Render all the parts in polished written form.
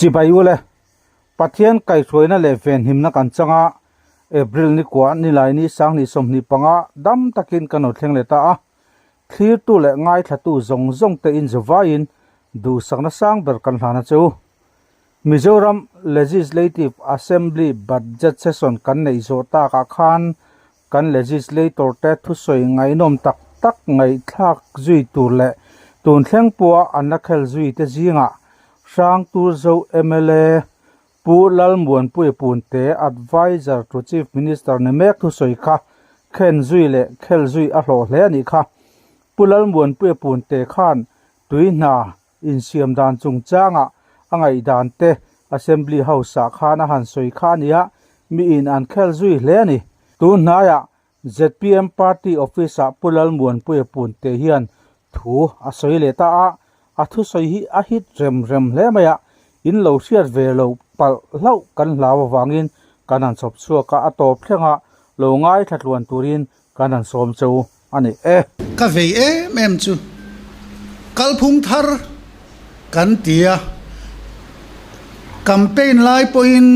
chỉ bay ule pathian kai throina le ven himna kan changa April ni kwa ni lai ni sang ni som ni panga dam takin kanot thleng le ta a thlir tu le ngai thatu zong zong te in zawain du sakna sang ber kan hlana chu Mizoram Legislative Assembly budget session kan nei zo ta ka khan kan legislator te thu soi ngai nom tak tak ngai thak zui tur le tun thleng puwa anna khel zui te zinga sang tur zo MLA pu lalmuan pui pun te advisor to chief minister ne mek thu soi kha khen zui le khel zui a hlo hle ani kha pu lalmuan pui pun te khan tuina in siam dan chung changa angai dan te assembly house a khana han soi khania mi in an khel zui hle ani tu na ya ZPM party office a pu lalmuan pui pun te hian thu a soi le ta a thu soi hi a hit rem rem hle maya in lo hriat ve lo pal hlau kan hlawa wangin kanan chop chua ka atop thlenga lo ngai thatluan turin kanan som cheu ani ka vei mem chu kalphung thar kan tia campaign lai point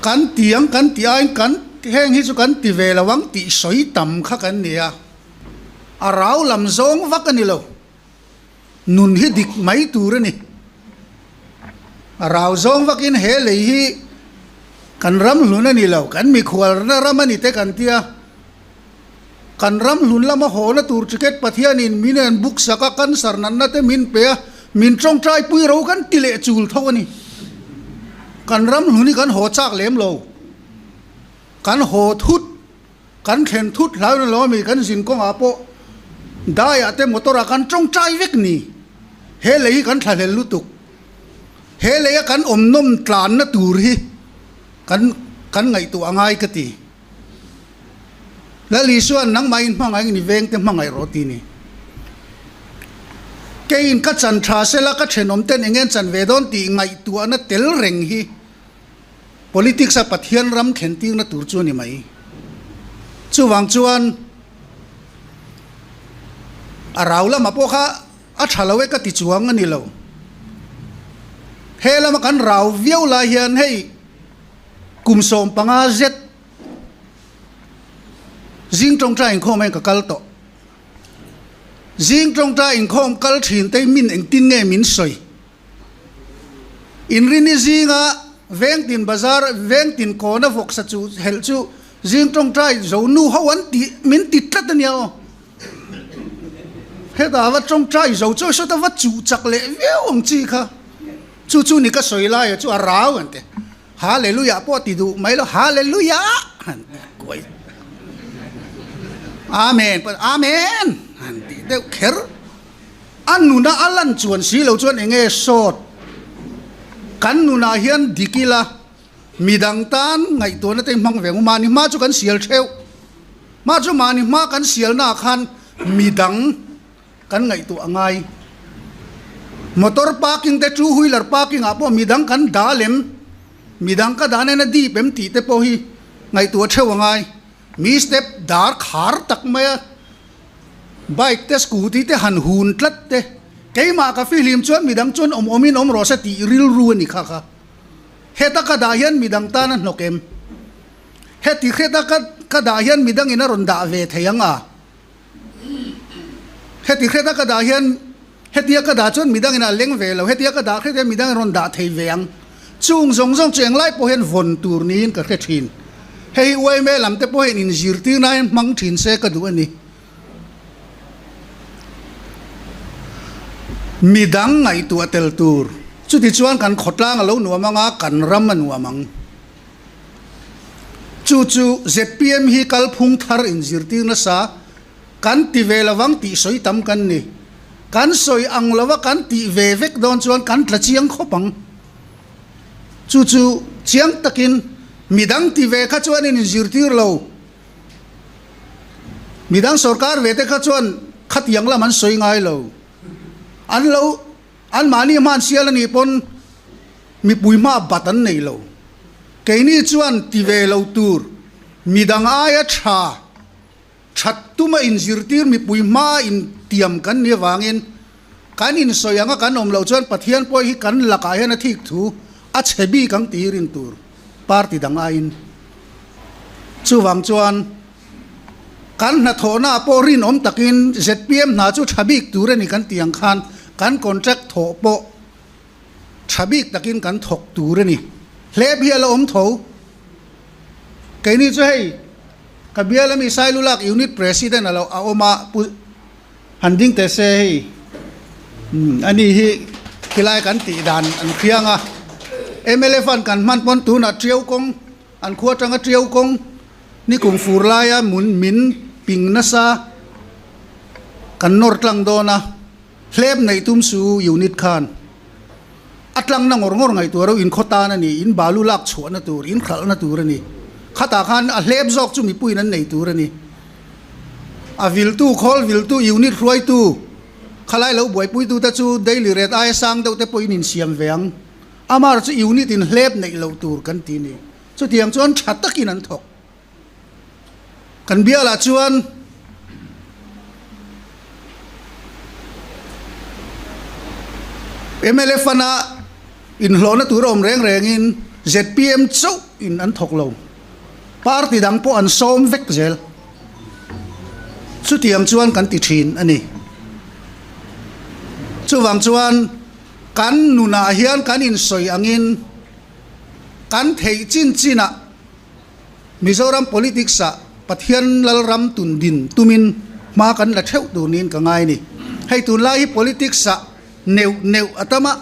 kan tiang kan tiang kan heng hi chu kan ti ve lawang ti soi tam kha kan nia arau lam zong vakani lo nun hi dik mai tur ni rau zong vakin he lei hi kan ram luna ni lo kan mi khwal na ramani te kan tia kan ram lun lama ho na tur ticket pathian in minen book saka kan sarnan na te min pe min trong trai pui ro kan tile chul thawani kan ram luni kan ho chak lem lo kan ho thut kan khen thut lau na lo mi kan sin kong apo dai ate motora kan trong trai vek ni he lei kan thalel lutuk he leya kan omnom tlan na tur hi kan ngai tu angai ka ti la li suan nang mai mangai ni veng te mangai roti ni kein ka chan tha sela ka thenom ten engen chan ve don ti ngai tu ana tel reng hi politics a pathian ram khen ting na tur chu ni mai chu wang chuan a raula ma po kha a thalawe ka ti chuang ani lo hela ma kan raw viau la hian hei kum som panga zet jing trong tra in khom en ka kal to jing trong tra in khom kal thin te min eng tin nge min soi in rini zinga veng tin bazar veng tin kona vok sa chu hel chu jing trong tra zo nu hawan ti min ti tlat ania he da wa trong tra zo cho so ta wa chu chak le viau ong chi kha chu ni ka soi lai chu a rau ante hallelujah po ti du mai lo hallelujah koi amen pa amen anti de kher anu na alan chuan si lo chuan enge sot kan nu na hian dikila midang tan ngai to na te mang veng ma ni ma chu kan sial theu ma chu ma ni ma kan sial na khan midang kan ngai tu angai motor parking te two wheeler parking apo midang kan dalem midang ka dane na di pem ti te po hi ngai tu theu ngai mi step dar khar tak maya bike te scooty te han hun tlat te keima ka film chuan midang chun omin ro sa ti ril ru ni kha kha heta ka da hian midang ta na nokem heti heta ka da hian midang ina ron da ve theyanga heti heta ka da hian hetia ka da chon midang ina leng ve lo hetia ka da hetia midang ron da thei veang chung zong zong cheng lai po hen von tur nin ka khe thin hei wai me lam te po hen in zir ti na mang thin se ka du ani midang ngai tu atel tur chu ti chuan kan khotlang lo nu manga kan ram anu amang chu ZPM hi kal phung thar in zir ti na sa kan ti ve lawang ti soi tam kan ni kan soi ang lawa kan ti ve vek don chuan kan tla chiang khopang chu chiang takin midang ti ve kha chuan in zirtir lo midang sarkar ve te kha chuan khat yang la man soi ngai lo an mani man sial ni pon mi puima batan nei lo keini chuan ti ve lo tur midang aya tha thattuma in zirtir mi puima in tiam kan ni wangin kan in soyanga kan om lo chuan pathian poi hi kan laka hian a thik thu a chebi kang tirin tur party dang a in chuwang chuan kan na thona porin om takin ZPM na chu thabik tur ani kan tiang khan kan contract tho po thabik takin kan thok tur ani hleb hi ala om tho kaini chu hei kabiala mi sailulak unit president alo a oma handing te se hei ani hi kilai kan ti dan an khianga MLA fan kan man pon tu na triau kong an khuwa tanga triau kong ni kung furlaya mun min ping na sa kan nor tlang do na hleb nei tum su unit khan atlang na ngor ngai tu ro in khota na ni in balu lak chho na tur in khal na tur ni khata khan a hleb jok chu mi pui nan nei tur ni a vil tu khol vil tu unit roi tu khalai lo boi pui tu ta chu daily rate ai sang do te poi nin siam veng amar chu unit in hleb nei lo tur kan ti ni chu tiang chuan that takin an thok kan biala chuan MLA fana in hlona tur om reng in ZPM chau in an thok lo party dang po an som vek zel chu tiang chuan kan ti thin ani chuwang chuan kan nuna hian kan in soi angin kan thei chin china Mizoram politics a pathian lalram tun din tumin ma kan la theu tu nin ka ngai ni hei tun lai politics a neu atama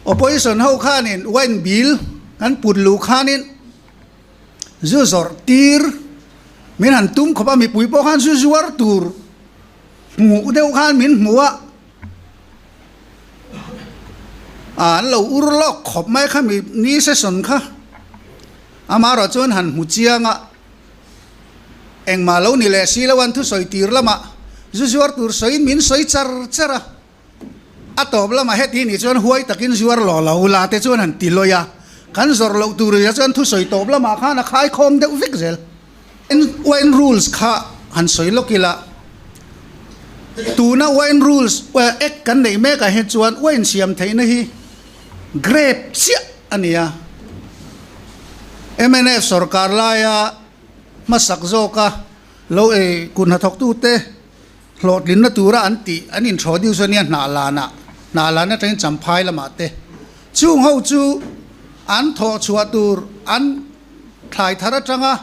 opposition ho khanin wine bill kan putlu khanin zu zor tir min han tum khopa mi pui po khan zu zuar tur mu deu khan min muwa an lo ur lok khop mai kha mi ni session kha amaro chon han mu chianga eng ma lo ni le si lawan thu soi tir lama zu zuar tur soi min soi char chara atob lama heti ni chon huai takin zuar lo lo la te chon han tiloya kan zor lo tur ya chon thu soi tob lama kha na khai khom de uvik zel in when rules kha han soi lokila tu na when rules wa ek kan nei me ka he chuan when siam theina hi grape sia ania MNF sarkar laya masak zoka lo e kun hathok tu te hlot lin na tura anti an introduce ania na lana train champhai lama te chung ho chu an tho chua tur an thlai thara tanga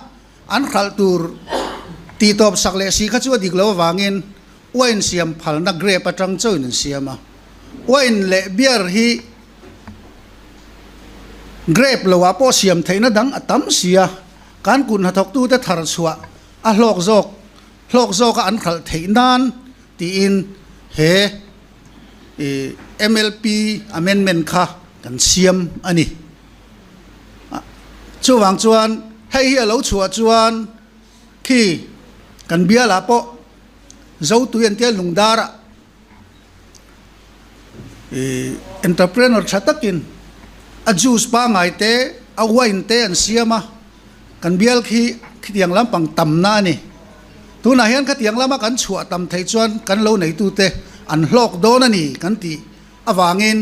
an khal tur ti top sakle si kha chu diklo wangin wain siam phal na grape atang choin siama wain le beer hi grape lo apo siam theina dang atam sia kan kun hathok tu te thar chua a hlok zok an khal theinan ti in he MLP amendment kha kan siam ani chuwang chuan hei hi lo chua chuan khi kan bia la po zo tu yan te lungdara entrepreneur chatakin a juice pa ngai te a wine te an siama kan bial khi tiang lam pang tam na ni tu na hian kha tiang lama kan chua tam thei chuan kan lo nei tu te an hlok do na ni kan ti awangin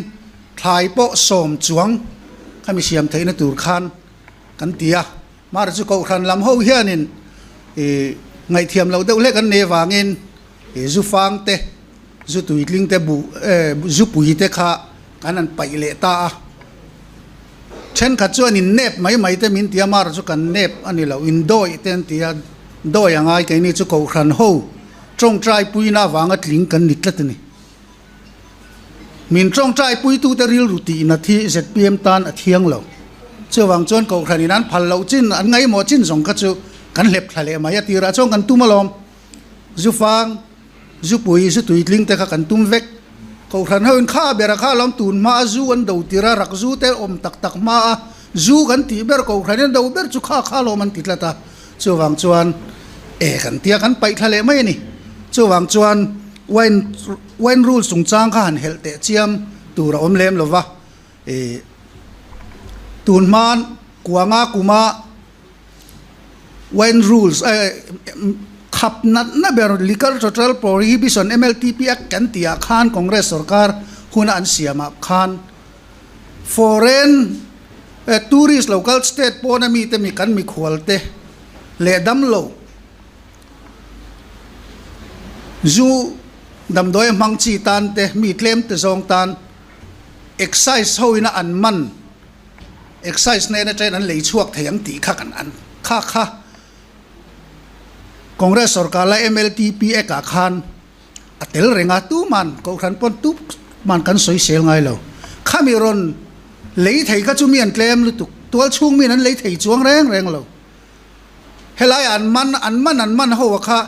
thlai po som chuang khami siam theina tur khan kan tia mar chu ko khan lam ho hianin ngai thiam lo deuh le kan ne wangin zu fang te zu tuitling te bu zu pui te kha kan an pai le ta chen kha chuan in nep mai te min tia mar chu kan nep ani lo in doi ten tia doi angai ke ni chu ko khan ho trong trai pui na wanga tling kan nitlat ni min trong trai pui tu te ril ruti na thi ZPM tan a thiang lo chuwang chuan ko khan in an phal lo chin an ngai mo chin zong kha chu kan lep thale mai atira chong kan tumalom zu fang zu pui zu tuitling te kha kan tum vek ko khan ho in kha bera kha lom tun ma zu an do tira rak zu te om tak ma zu kan ti ber ko khan in do ber chu kha lo man titlata chuwang chuan kan tia kan pai thale mai ni chuwang chuan when rules sung chang kha han helte chiam tura om lem lova tun man kuanga kuma when rules ขับนัดนะเบรลิการ์total prohibition MLTP Act กันตีอาคารคองเกรสสร์การหุ่นอันเสียมาคาน foreign tourist local state ปนมีแต่มีกันมีขวลเตเลดัมโลจูดำโดยมังจีตันเตมีเคลมเตซองตัน excise เฮาอินะอันมัน excise เนี่ยนะใจนั้นเลยช่วงเถียงตีข้ากันอันข้าคองเกรสสร์การและ MLTP เอกอาคารอัตเลเรงาตู้มันก็ขันปนตู้มันกันสวยเสียงไงเราข้ามีรอนเลยไทยก็จะมีอันเคลมลุตุกตัวช่วงมีนั้นเลยไทยช่วงแรงเราเฮลัยอันมันหัวข้า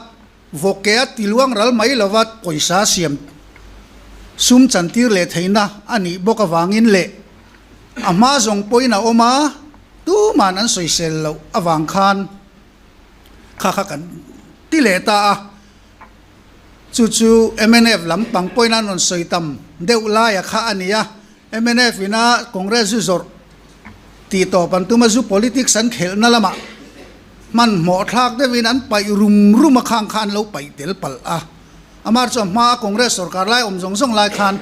โวเกตติลวงรัลไม่ละวัดปอยซาเสียมซุมจันทีเละไทยนะอันนี้บอกวางินเละอามาจงปอยนะออกมาตู้มันอันสวยเสียเราอวังคานข้ากันที่เละตาจู่ๆ MNF ลำปังปอยนั้นนนสวยตำเดี๋ยวไล่ข้าอันนี้MNF วินาคองเกรสจุดตีต่อปันตุมาจู politics สันเขลนั่นละมามันหมอทักได้วินันไปรุมข้างคันเราไปเตลปัลอามาจอมมาคองเกรสสร์การไล่ส่งไล่คัน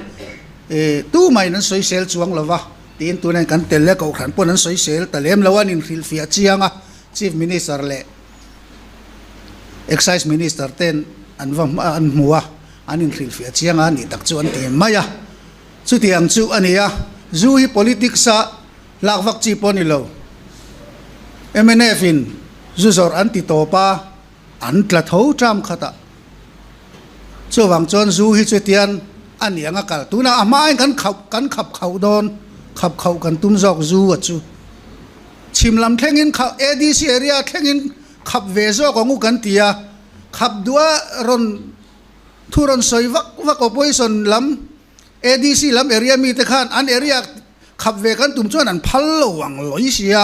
ตู้ใหม่นั้นสวยเซลจวงละวะตีนตัวนั้นกันเตลเล็กเอาขันปนนั้นสวยเซลแต่เลี้ยมละวันนินฟิลฟิอาเจียงChief Minister เล่ Excise Minister เต้นอันมัวอันนินฟิลฟิอาเจียงนี่ตักจวนเตียนไม่สุดที่อังจูอันนี้จูฮี politics ลักวักจีปนิโล MNF จูจอร์อันติโตปาอันตละทูจามขตาช่วงจวนจูฮีจุดที่อันนี้งกัลตัวน่ะอามาเองกันขับเขาโดนขับเขากันตุ้มจอกจูวัดจูชิมลำแข่งอินขับ ADC area แข่งอินขับเวโซของงูกันตีขับดัวรอนทุรนสวยวักอภัยสนลำADC ลำ area มีแต่ขันอัน area ขับเวกันตุ้มจวนอันพัลลวังลอยเสีย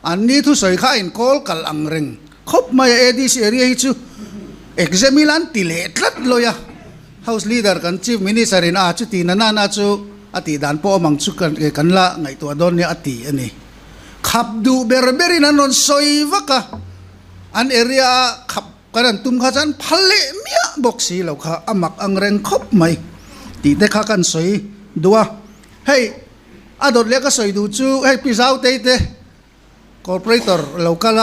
อันนี้ทุสอยข้าอินโคลกัลอังเริงคบมา ADC area ฮิจูexamilan tilet lat loya house leader kan chief minister in a chu ti na chu ati dan po mang chu kan la ngai to don ni ati ani khap du berberi na non soi waka an area khap kan tum kha chan phalle mia boxi lo kha amak angreng khop mai ti te kha kan soi dua hey adot le ka soi du chu hey pisau te corporator local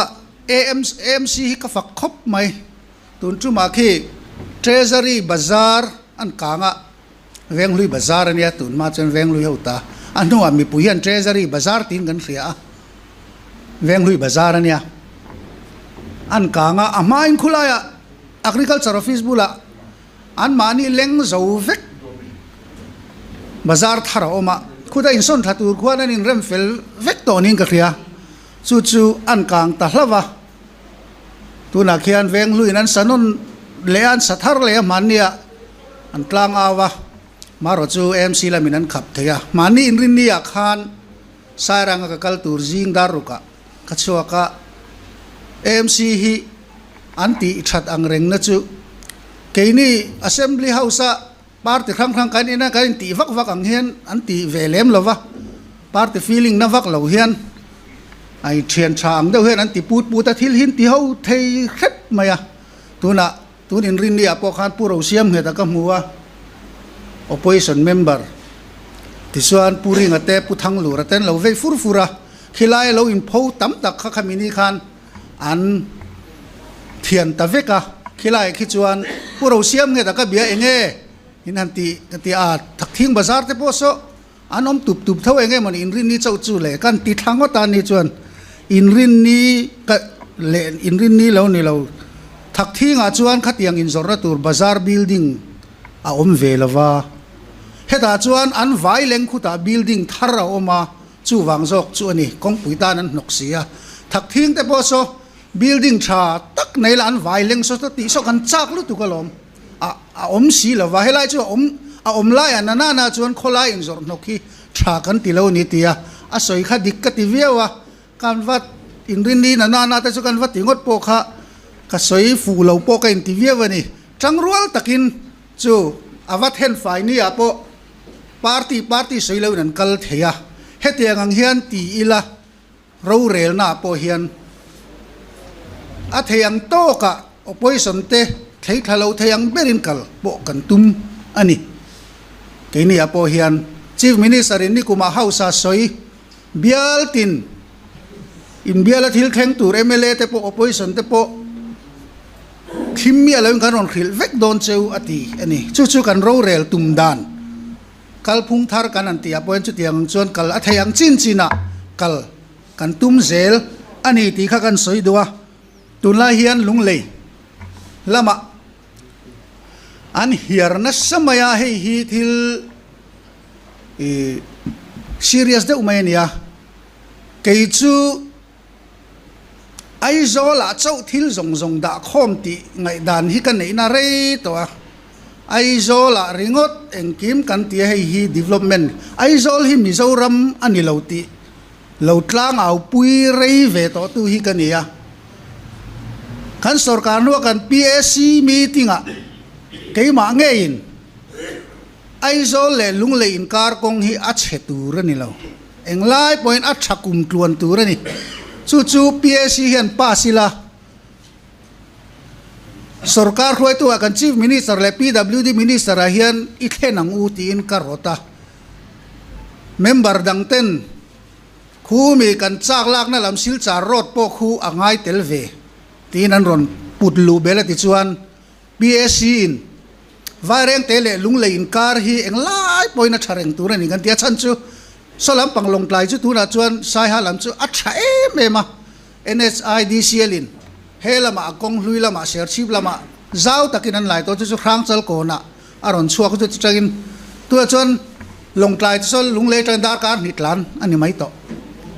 AMC ka fak khop mai tuan tu maki treasury bazar an kanga venglui bazar ania tun ma chen venglui hota anu ami puyan treasury bazar tin gan ria venglui bazar ania an kanga ama in khulaya agriculture office bula an mani leng zo vek bazar thara oma khuda in son thatur khwana in remfel vek tonin ka ria chu an kang ta hlawa tu nak kian veng lui nan sanon lean sathar le mania an tlang awa maro chu MC la minan khap theya mani inrin ni akhan sarang ka kal tur jing daruka kachuaka MC hi anti that ang reng na chu keini assembly house party khang kan ina kan ti vak ang hian anti velem lova party feeling na vak lo hian ai thian chang deuh hian an ti put ta thil hin ti ho thei khet maya tuna tunin rin ni apo khan puro siam he ta ka muwa opposition member ti suan puri ngate puthang lu raten lo ve furfura khilai lo in pho tam tak kha khamini khan an thian ta veka khilai khi chuan puro siam he ta ka bia enge in han ti a thak thing bazar te poso anom tup thau enge mon in rin ni chau chu le kan ti thango ta ni chuan in rin ni ka le in rin ni lo ni lo thak thi nga chuan khatiang in zorra tur bazar building a om velawa heta chuan an vai leng khuta building thara oma chu wangjok chu ani kongpuita nan noksia thak thing te poso building tha tak nei la an vai leng so ti so kan chak lu tu kalom a om si lawa helai chu om lai anana chuan kholai in zor nokhi tha kan ti lo ni tia a soi kha dik ka ti viawa kan vat in rin ni na ta chu kan vat tingot po kha ka soi fu lo po ka in ti viawani changrual takin chu avat hen fai ni apo party soi lo nan kal theya hetiang ang hian ti ila ro rel na po hian a theyang to ka opposition te thei thalo theiang berin kal po kan tum ani keini apo hian chief minister in nikuma house a soi bialtin in biala thil thleng tur MLA te po opposition te po thimmi alawin kan ron khil vek don cheu ati ani chu kan ro rel tum dan kal phung thar kan an ti apoin chu tiang chuan kal a theiang chin china kal kan tum zel ani ti kha kan soi duwa tunla hian lunglei lama an hiarna samaya hei hi thil serious de umania kei chu ai zo la chau thil zong da khom ti ngai dan hi kan nei na re to a ai zo la ringot engkim kan ti hei hi development ai zol hi mizoram ani lo ti lo tlang au pui rei ve to tu hi kan ya kan sarkar no kan PSC meeting a keima ngein ai zol le lung le in kar kong hi a che tur ni lo englai point a thakum tluan tur ni chu PSC hian pasila sarkar khoi tu akan chief minister le PWD minister a hian i thlenang u ti in karota member dang ten khu mi kan chak lak na lam sil char rot po khu angai telve tin an ron putlu bela ti chuan PSC in vareng tele lung le in kar hi englai poina thareng tur ni kan tia chan chu solam panglong tlai chu tuna chuan sai ha lam chu a tha em a NHIDCL in helama akong hlui lama serchip lama zau takin an lai to chu khrang chal ko na aron chuak chu changin tu chuan long tlai sol lung le tan dar kar nitlan ani mai to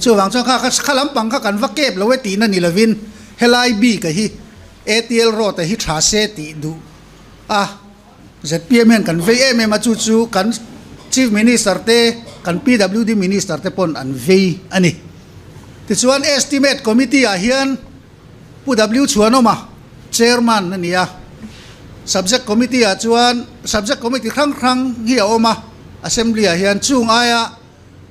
chu wang chu kha khalam pang kha kan vakep lowe ti na ni lovin helai bi ka hi ATL ro ta hi tha se ti du a ZPM kan VM ma chu kan chief minister te kan PWD minister te pon an ve ani ti chuan estimate committee a hian PW chuanoma chairman ania subject committee a chuan subject committee khrang hi a oma assembly a hian chung aya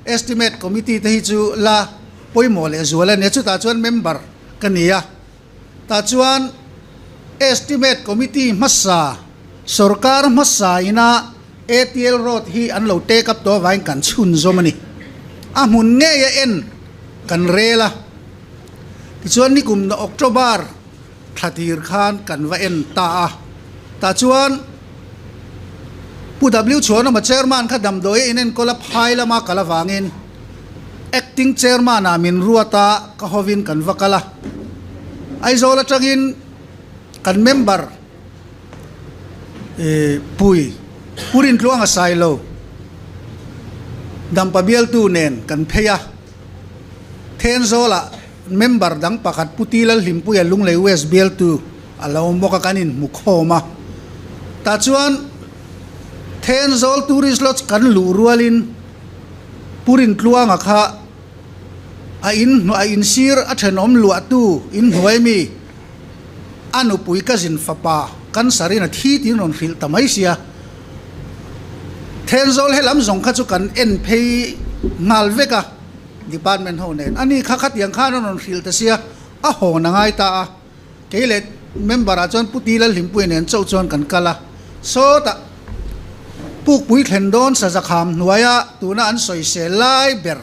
estimate committee te hi chu la poimo le zuala ne chu ta chuan member kania ta chuan estimate committee massa sarkar massa ina ATL road hi an lo take up to vain kan chun zomani a mun nge ya en kan rela ti chuan ni kum na October thatir khan kan va en ta chuan PW chuan ma chairman kha dam doi inen kola phaila ma kala wangin acting chairman amin ruata ka hovin kan vakala ai zola tangin kan member purin tluang a silo dam pabial tu nen kan pheya then zola member dang pakhat putilal himpuya lunglei west bial tu alaw mo ka kanin mukhoma ta chuan then zol tourist lodge kan lu rualin purin tluang a kha a in sir a thenom lua tu in hnuai mi anu pui ka zin fapa kan sarina thi tin ron fil tamai sia then zol helam zong kha chu kan en phei ngal veka department ho nen ani kha khat yang khan ron fil ta sia a ho na ngai ta keile member a chon putilal himpui nen chau chon kan kala so ta puk pui thlen don sa zakham nuaya tuna an soi se lai ber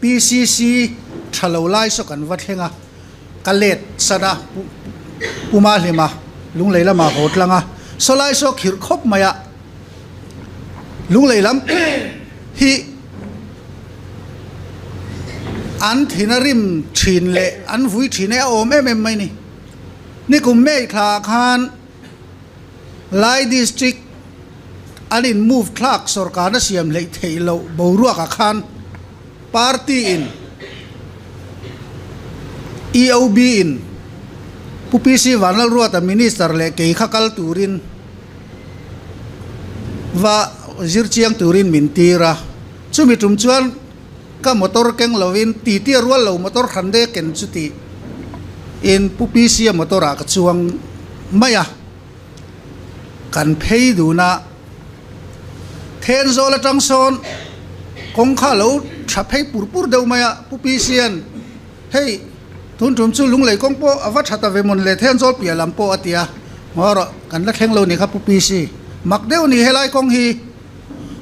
PCC thalo lai so kan va thlenga kalet sada puma hlema lung leila ma hotlanga so lai so khir khop maya lung leilam hi an thinarim thin le an vui thine om em mai ni kum me thla khan lai district anin move clark sarkar na siam lei theilo boruak a khan party in EOB in PPC vanal ruata minister le ke khakal turin va zirchiang turin mintira chumi tum chuan ka motor keng lovin ti rual lo motor khande ken chuti in PPC motora ka chuang maya kan phei duna then zola tangson kong kha lo tha phei purpur deu maya PPC an hey tun tum chu lung lei kong po avat hata ve mon le then zol pia lam po atia ngoro kan la thleng lo ni kha pu pi si mak deu ni helai kong hi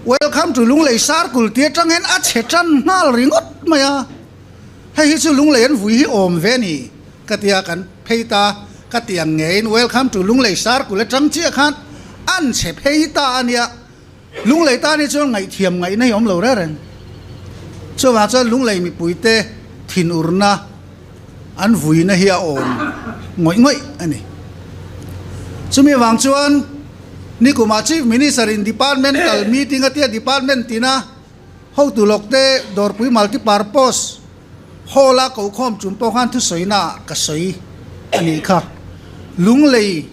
welcome to lung lei sar kul tia tang hen a che chan ngal ringot maya hei hi chu lung lei an vui hi om ve ni katia kan pheita katiang ngein welcome to lung lei sar kul tang chi khan an che pheita ania lung lei ta ni chu ngai thiam ngai nei om lo ra ren chu wa chu lung lei mi puite thin urna an vui na hi a om ngoi ngoi ani chumi wang chuan ni kuma chief minister in departmental meeting atia department tina ho tu lokte dorpui multi purpose hola ko khom chumpo khan thu soina ka soi ani kha lung lei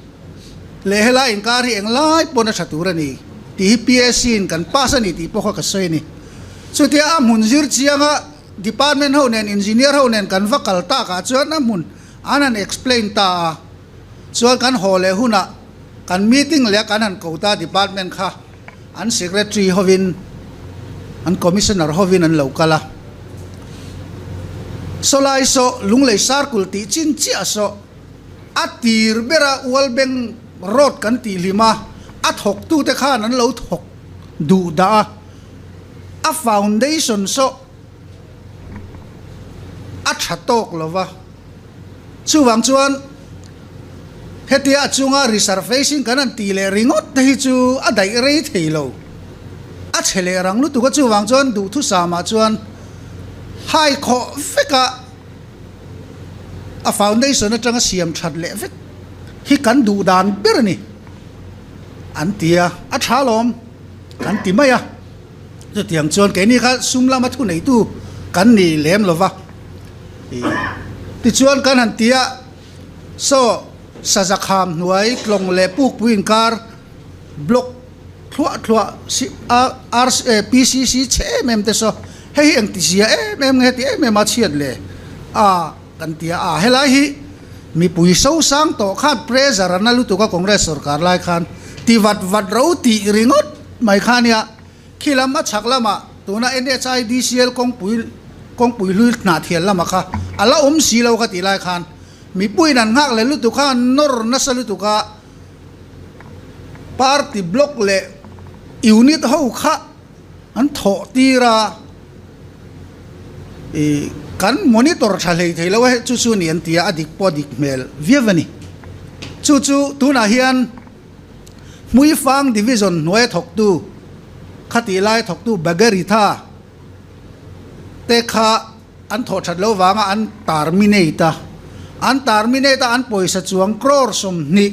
le hela in kar hi eng lai pona satura ni ti PSC in kan pasani ti po ka soi ni chutia a munjir chianga department ho nen engineer ho nen kan vakal ta ka chuan a mun anan explain ta chuan kan hole huna kan meeting le kan an kota department kha an secretary hovin an commissioner hovin an lokala solai so lunglei sar kul ti chin chi aso atir bera walbeng road kan ti lima athok tu te khan an lo thok du da a foundation so a thatok lova chuwang chuan hetia chunga reservation kanan ti le ringot hi chu a dai rei theilo a chele rang lu tu ka chuwang chuan du thu sama chuan hai kho feka a foundation atanga siam that le vek hi kan du dan ber ni an tia a thalom kan ti maya chu tiang chuan ke ni kha sumla ma thu nei tu kan ni lem lova ti chuan kan han tia so sazakham nuai klong le puk puin kar block thua si PCC che mem te so hei ang ti sia mem nge ti mem ma chiat le a kan tia a helai hi mi pui so sang to khat pressure na lu tu ka congress sarkar lai khan ti wat ro ti ringot mai khania khilam ma chaklama tuna NHIDCL kong pui lu na thial lama kha ala si lo ka ti lai khan mi pui nan ngak le lu tu kha nor na salu tu ka party block le unit ho kha an tho tira kan monitor thalei theilo he chu chu ni an tia adik podik mel viewani chu tu na hian mui fang division noi thok tu khati lai thok tu bagari tha te kha an tho that lo wanga an terminate an poisa chuang crore som ni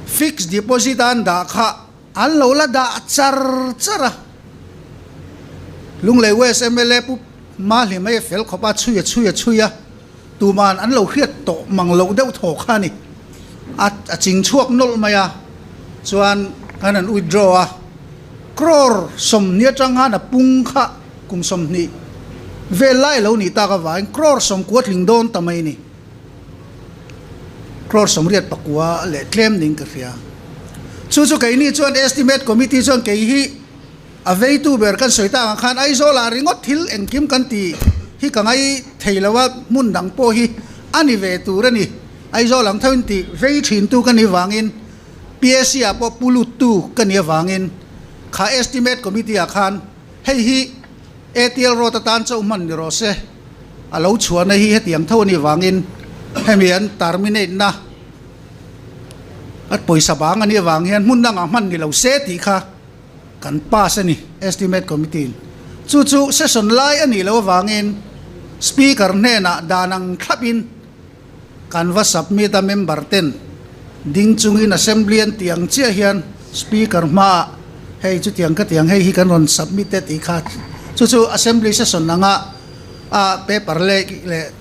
fixed deposit an da kha an lo la da chara lunglei west MLA pu ma hli mai fel khopa chuya tu man an lo khiat to mang lo deuh tho kha ni a ching chuak nol maya chuan kan an withdraw a crore som nia changa na pung kha kum som ni velai lo ni ta ka wain crore som kuat ling don tamai ni crore som riat pakwa le claim ning ka ria chu kai ni chuan estimate committee chuan ke hi avei tu ber kan soita khan ai zo la ringot thil engkim kan ti hi kangai theilawa mun dang po hi ani ve tu rani ai zo lang thon ti vei thin tu kan hi wangin PSC a po pulut tu kan hi wangin kha estimate committee a khan hei hi ATL ro ta tan chau man ni ro se alo chuan hi hetiang tho ni wangin hemian terminate na at poisa bang ani wang hian mun dang a man ni lo se ti kha kan pass ani estimate committee chu session lai ani lo wangin speaker ne na danang thlapin kan va submit a member 10 ding chungin assembly an tiang chia hian speaker ma hei chu tiang ka tiang hei hi kan ron submitted i kha chu assembly session nanga a paper le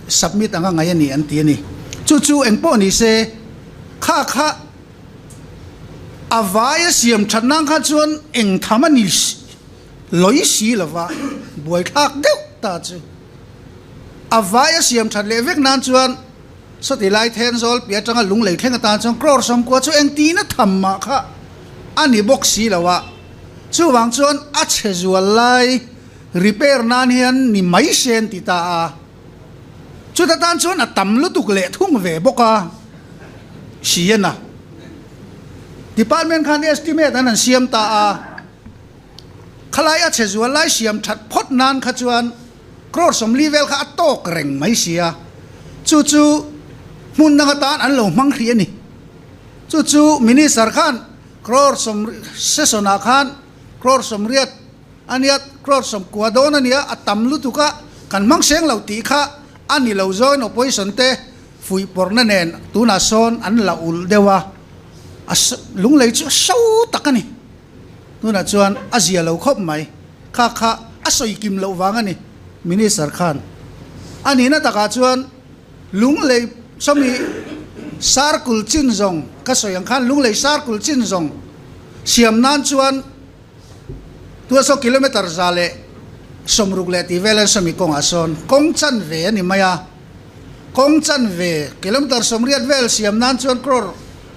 submit anga ngai ani an ti ani chu engpo ni se kha avaya siam thanang kha chuan eng thamani loi si lawa boi thak deuh ta chu avaya siam that le vek nan chuan so ti lai then zol pia tanga lung lei thenga ta chang crore som ko chu eng ti na thamma kha ani box si lawa chu wang chuan a che zual lai repair nan hian ni mai sen ti ta a chu ta tan chuan a tam lu tuk le thung ve boka siana department khan estimate an siam ta a khalai a chezual lai siam that phot nan kha chuan crore som level kha atok reng mai sia chu chu mun na tan an lo mang khri ani chu chu minister khan crore som sesona khan crore som riat aniat crore som kuadon ania atam lu tuka kan mang seng lo ti kha ani lo join opposition te fui porna nen tuna son an la ul dewa lung lei chu sau takani tuna chuan azia lo khop mai kha kha asoi kim lo wangani minister khan ani na taka chuan lung lei somi sarkul chin zong ka soyang khan lung lei sarkul chin zong siam nan chuan 200 kilometer zale somruk le ti velen somi kong ason kong chan ve ani maya kong chan ve kilometer somriat vel siam nan chuan crore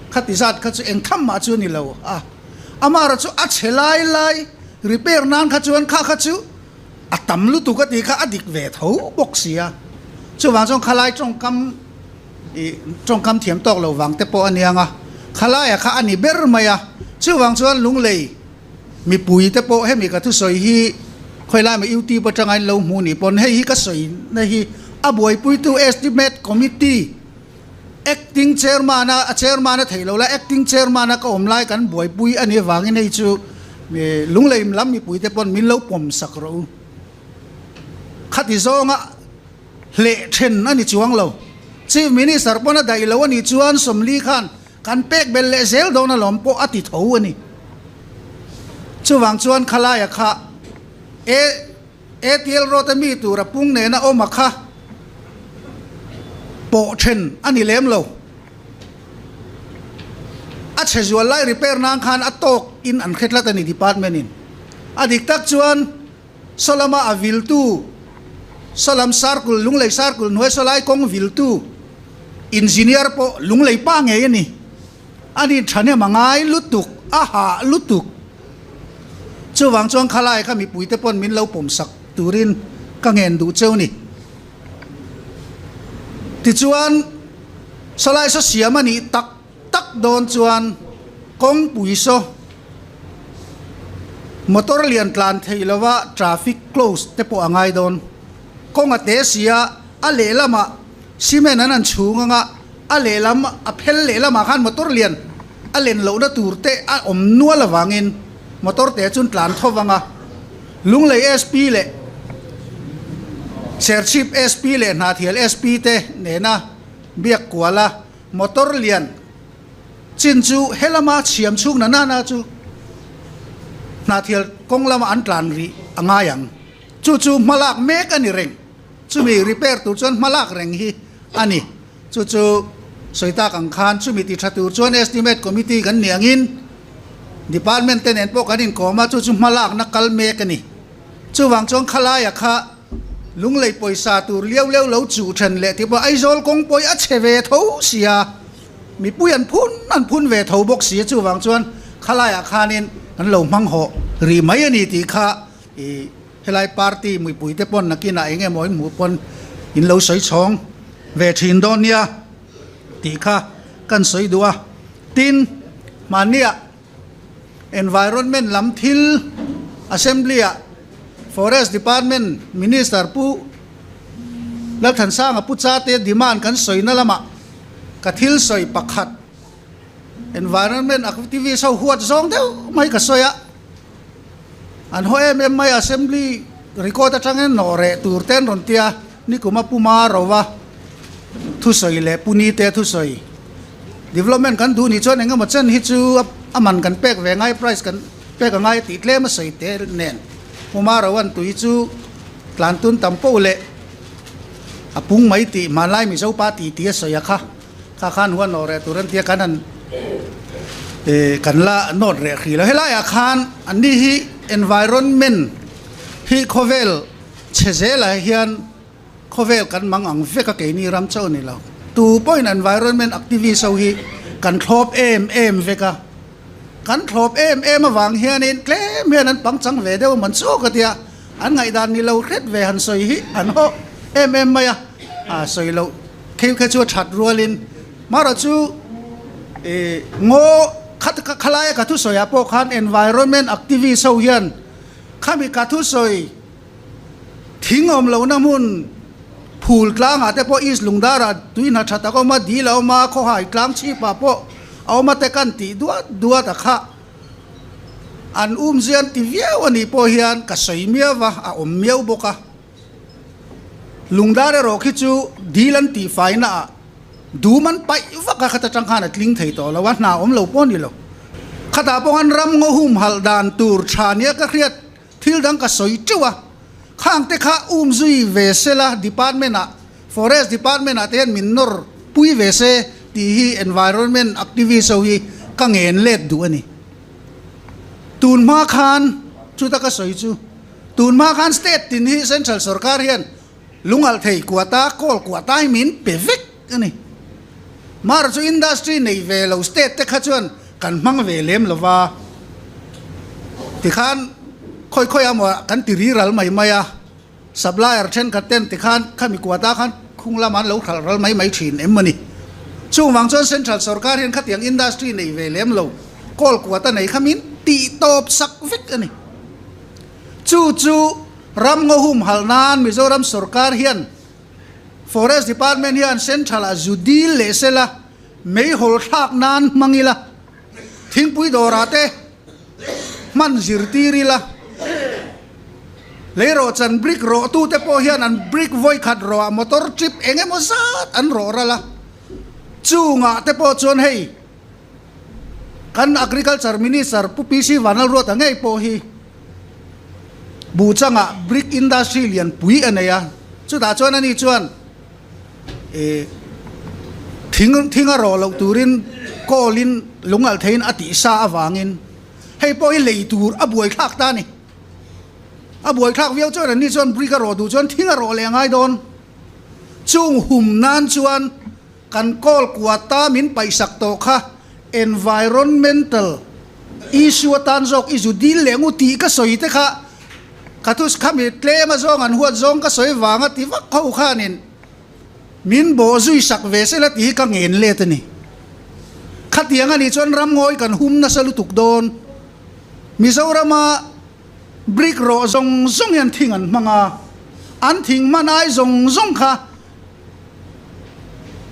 khatizat kha chu eng tham ma chu ni lo a amara chu a chelai lai repair nan kha chuan kha kha chu atam lu tu ka ti kha adik ve tho bok sia chu wang chong khalai trong kam thiam tok lo wang te po anianga khalai a kha ani ber maya chu wang chuan lung lei mi pui te po he mi ka thu soi hi khoi lai ma uti pa changai lo mu ni pon he hi ka soi na hi a boi pui tu estimate committee acting chairman a chairman a thailo la acting chairman a ka om lai kan boi pui ani wangi nei chu me lung lei lam mi pui te pon min lo pom sak ro khati zonga le then ani chuang lo chief minister pona dai lo ani chuan somli khan kan pek bel le zel do na lom po ati tho ani chu wang chuan khala ya kha ATL rotami tu rapung ne na oma kha po then ani lem lo a chezual lai repair nang khan atok in an khetla tani department in adik tak chuan solama avil tu solam sarkul lunglei sarkul noi solai kong vil tu engineer po lunglei pa nge ni ani thane mangai lutuk aha lutuk chu wang chuang khalai kha mi puite pon min lo pom sak turin ka ngen du cheu ni ti chuan solai so siam ani tak tak don chuan kong pui so motor lian tlan theilawa traffic close te po angai don kong ate sia a le lama simen anan chunga nga a le lama a phel le lama khan motor lian a len lo na turte a om nual wangin motor te chun tlan thowanga lunglei SP le chairship SP le na thial SP te nena biak kwala motor lian chin chu helama chiam chung na na chu na thial konglama an tlan ri anga yang chu chu malak mek ani reng chu mi repair tu chon malak reng hi ani chu chu soita kang khan chu mi ti thatu chon estimate committee kan niangin department ten en po kanin koma chu chu malak na kal mek ani chu wang chong khala ya kha lunglei poisa tur liau leu lo chu than le ti ba ai zol kong poi a cheve tho sia mi puyan phun an phun ve tho bok sia chu wang chuan khala ya khanin an lo mang ho ri mai ani ti kha e helai party mui pui te pon nakina enge moi mu pon in lo soi chong ve thin don nia ti kha kan soi duwa tin mania environment lam thil assembly forest department minister pu la than sang pu cha te demand kan soi na lama ka thil soi pakhat environment activity so huat zong deu mai ka soya an ho mai assembly record atang no re tur ten ron tia ni kuma puma rowa thu soi le puni te thu soi development kan du ni chon enga ma chen hi chu aman kan pek ve ngai price kan pek ngai ti tle ma soi te nen puma rowan tu chu tlan tun tampo le apung mai ti malai mi zo pa ti ti soya kha kha khan huan no re turan tia kanan kan la not re khi la hela ya khan an ni hi environment hi khovel chezela hian khovel kan mang ang ve ka ke ni ram chau ni lo tu point environment activist so hi kan thlop em ve ka kan thlop em awang hian in klem hian an pang chang ve deu man so ka tia an ngai dan ni lo khet ve han soi hi an ho em maya soi lo kêu chu that rualin mara chu ngo khat khalai ka thu soya po khan environment activist so hian khami ka thu soi thingom lo na mun phul tlang ate po is lungdara tuina thata ko ma di lo ma kho hai tlang chi pa po au ma te kan ti dua ta kha an zian ti viau ani po hian ka soi mia wa a miau boka lungdara ro khi chu dilan ti faina du man pai wa ka khata tang khan atling thei to lawa na lo po ni lo khata po an ram ngo hum hal dan tur thania ka khriat thil dang ka soi chuwa khang te kha zui vesela department a forest department a ten minor pui vese ti hi environment activist so hi ka ngen let du ani tun ma khan chu ta ka soi chu tun ma khan state tin hi central sarkar hian lungal thei kwata kol kwata min pevek ani mar chu industry nei ve lo state te kha chuan kan mang ve lem lova ti khan khoi amo kan ti ri ral mai maya supplier chen ka ten ti khan khami kwata khan khungla man lo khal ral mai thin emani chung wang chon central sarkar hian khatiang industry nei ve lem lo kol kwata nei khamin ti top sak vek ani chu ram ngo hum halnan mizoram sarkar hian forest department hian central azudil lesela mei hol thak nan mangila thingpui dorate man zirtirila leiro chan brick ro tu te po hian an brick voi khat ro motor chip engemo zat an ro rala chunga te po chon hei kan agriculture minister pu pc wanal ro tangai po hi bu changa brick industry lian pui anaya chu ta chon ani chuan thinga ro lo turin kolin lungal thein ati sa awangin hei po hi leitur abuai thak ta ni abuai thak viau chon ani chon brick ro du chon thinga ro le ngai don chung hum nan chuan kan kol kwata min paisak to kha environmental issue tan jok isu dil lengu ti ka soi te kha katus khami claim a zong an huat zong ka soi wanga ti vak khau khanin min bo zui sak vesela ti ka ngen le tani khatiang ani chon ram ngoi kan hum na salu tuk don mizorama brick ro zong yan thingan manga an thing manai zong kha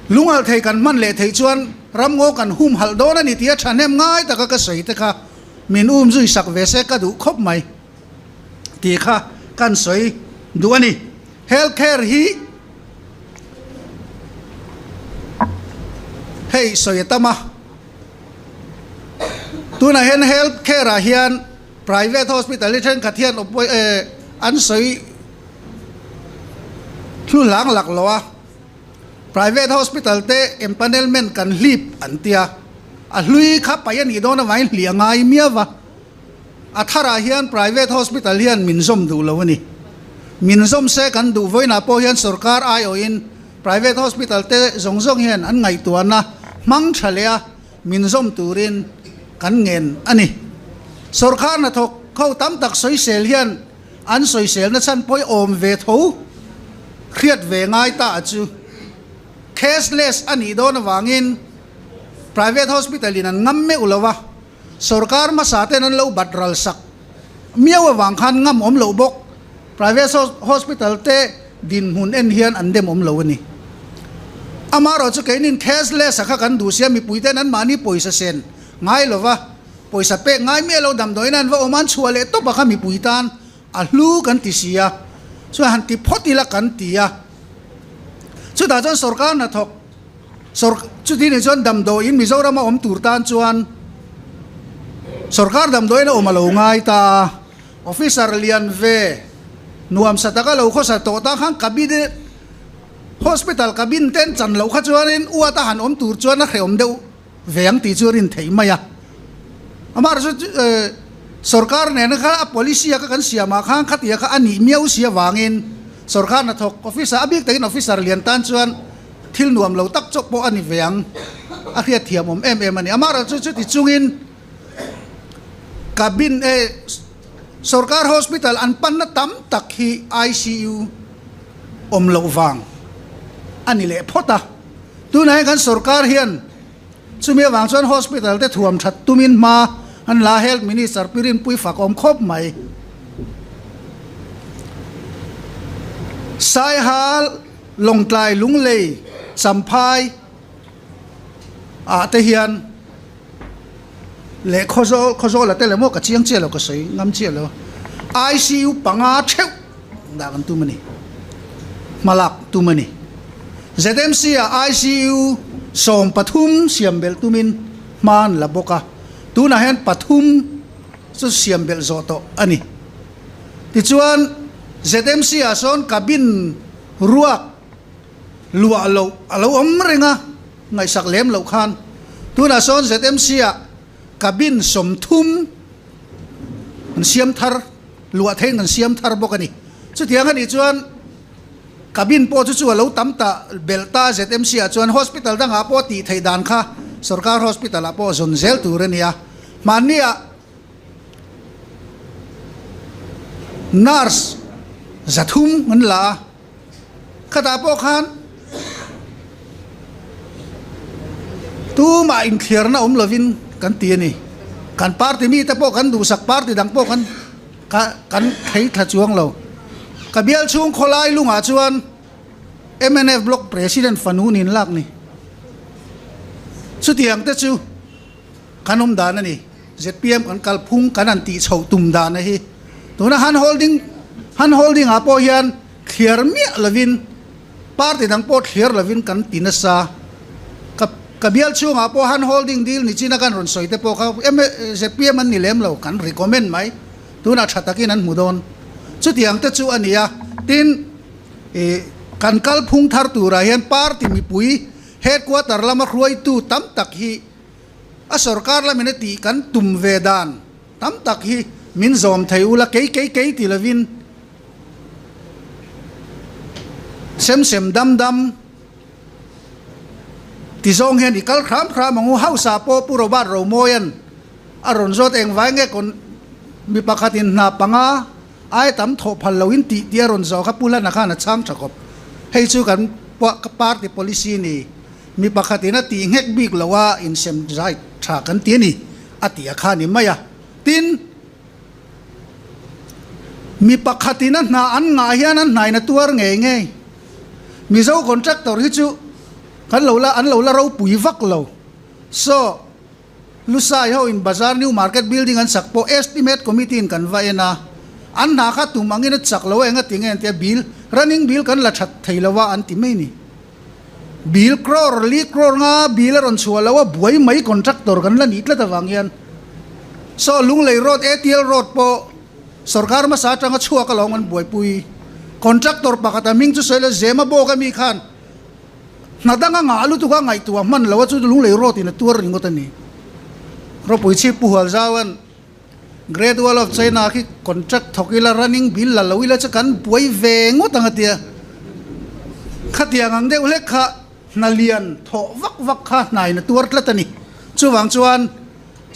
lungal thei kan man le thei chuan ram ngo kan hum hal don ani tia thanem ngai ta ka soi te kha min zui sak vese ka du khop mai ti kha kan soi du ani healthcare hi hei soyetama tuna hen healthcare a hian private hospital chen kathian opoi an soi thu lang lak loa private hospital te empanelment kan lip antia a hlui kha payan i don vai liangai miawa athara hian private hospital hian minzom du lawani minzom se kan du voina po hian sarkar ai o in private hospital te zong hian an ngai tuana mang thalea minzom turin kan ngen ani sarkar na thok khau tam tak soi sel hian an soi sel na chan poi om ve tho khiat ve ngai ta chu cashless ani don wangin private hospital in an ngamme ulawa sarkar ma sate nan lo batral sak miawa wang khan ngam om lo bok private hospital te din hun en hian an dem om lo ni amaro chu keinin cashless akha kan du sia mi puiten an mani poisa sen ngai lova poisa pe ngai me lo dam doinan wa oman chuale to ba kha mi puitan a hlu kan ti sia so han ti photi la kan tia chu da jon sarkar na thok chu ti ni jon dam do in mizoram om turtan chuan sarkar dam doina omalo ngai ta officer lian ve nuam sataka lo kho sa to ta khang kabine hospital kabin ten chan lo kha chuanin uata han om tur chuan na khreom deu veng ti churin thei maya amar chu sarkar ne na kha policy ka kan siama khang khatia kha ani miau sia wangin sarkar na thok officer abik tein officer lian tan chuan thil nuam lo tak chok po ani veng a khia thiam om em ani amar chu ti chungin kabin sarkar hospital an pan na tam tak hi ICU om lo wang อันนี้แหละพอตาตัวไหนกันสรการเฮียนชุมีวางส่วน hospital แต่ถ่วมชัดตุมินมาอันลา health minister ปิรินปุยฝากอมครบไหมสายหาลงกลายลุงเลยสัมภายเตเฮียนเละข้อโซ่ละแต่ละโมกกระเจียงเจียเราก็ใส่งำเจียแล้ว ICU ปังอาเชวด่ากันตัวมันนี่มาลักตัวมันนี่ ZMC ICU ส่งปทุมเสียมเบลตุมินมันละบกะตัวนั้นเห็นปทุมสุดเสียมเบลโซโตอันนี้ที่ชวน ZMC ส่วนกบินรัวลัวเราอมเริงะไงสักเล่มเราคันตัวนั้นส่วน ZMC กบินสมทุมมันเสียมทาร์ลัวเท่งกันเสียมทาร์บกันนี่สุดที่งั้นอีชวนกบินพอจู่ๆเราตั้มตาเบลต้า ZMC ชวน hospital ดังอาพอตีไทยดานค่ะสรการ hospital อาพอจนเซลตัวเรนียมันนี่อะ nurse จัดทุ่มมันละข้าตาพอคันตัวมาอินเคลียร์นะลวินกันตีนี่กันปาร์ตี้มีแต่พอกันดูสักปาร์ตี้ดังพอกันให้ทัดช่วงเรากบเบียลช่วงโคลายลุงอาชวน MNF block president ฟันูนินลักนี่สุดที่ยังแต่ชูขนมดานนี่ ZPM กันกัลพุงกันอันตีเฉาตุ่มดานนี่ตัวนั้นฮันโฮลดิ้งอาพอเฮียนเคลียร์เมียลวินปาร์ตี้ดังพอเคลียร์ลวินกันตีนัสซากบเบียลช่วงอาพอฮันโฮลดิ้งดีลนี่จีนักการรอนสอยแต่พอเขาZPM มันนี่เล่มเรากัน recommend ไหมตัวนั้นชัดตะกี้นั้นมุดอนสุดที่ยังแต่ชูอันนี้ตินกันกัลพุงทาร์ตูราเฮียนปาร์ตี้มีปุยเฮดกว่าตาร์ละมาครวยตู้ตั้มตักฮีสรการละมินตีกันตุ่มเวดานตั้มตักฮีมินซอมไทยอุละเกยติลวินเซมดำที่ทรงเห็นอีกครั้งมังหูเฮาซาโปปุโรบาร์โรโมยันอารอนโซเองไว้เงคนมีปากตินนาปังอาไอ้ตั้มทบพันลวินตีอารอนโซครับปุละนักขันช่างจักบให้ชูกันปาร์ตี้ policy นี่มีปากตินตีเฮกบิกละว่าอินเซมใจฉากันตีนี่อติอาคานี่ไม่อะตินมีปากตินนาอันง่ายนั้นไหนนะตัวเงยมีเจ้าคอนแทคเตอร์ที่จูกันเราเราปุ๋ยฟักเรา so ลุสายเขาอินบาซาร์นิวมาร์เก็ตบิลดิ้งอันสักพอ estimate committee กันไว้นะอันนักตุมังเงินสักเราเองก็ติงเงินเตียบิล running bill กันละชัดไทยละว่าอันติไม่นี่บิลครอร์ลีครอร์งาบิลรอนชัวละว่าบวยไม่คอนแทคเตอร์กันละนิดละตะวังยัน so ลุงเลยรถATLรถพอสรการมาสาจังก็ชัวก็ลองมันบวยปุยคอนแทคเตอร์ปากตามิงจุดเสร็จแล้วเจมาโบก็มีขันนัดดังงาลุตุกไงตัวมันแล้วว่าจุดลุงเลยรถที่นั่นตัวริงก็ตันนี่เราปุยชีพูหัวเจ้าวันเกรดวอลล์ไซน่าที่คอนแทคทอกิลา running bill ละเราวิลาจะกันบวยเวงก็ตั้งแต่ขัดยังอังเดียวเล็กค่ะนาเลียนทวักค่ะนายนะตัวละตันนี่ช่วงชวน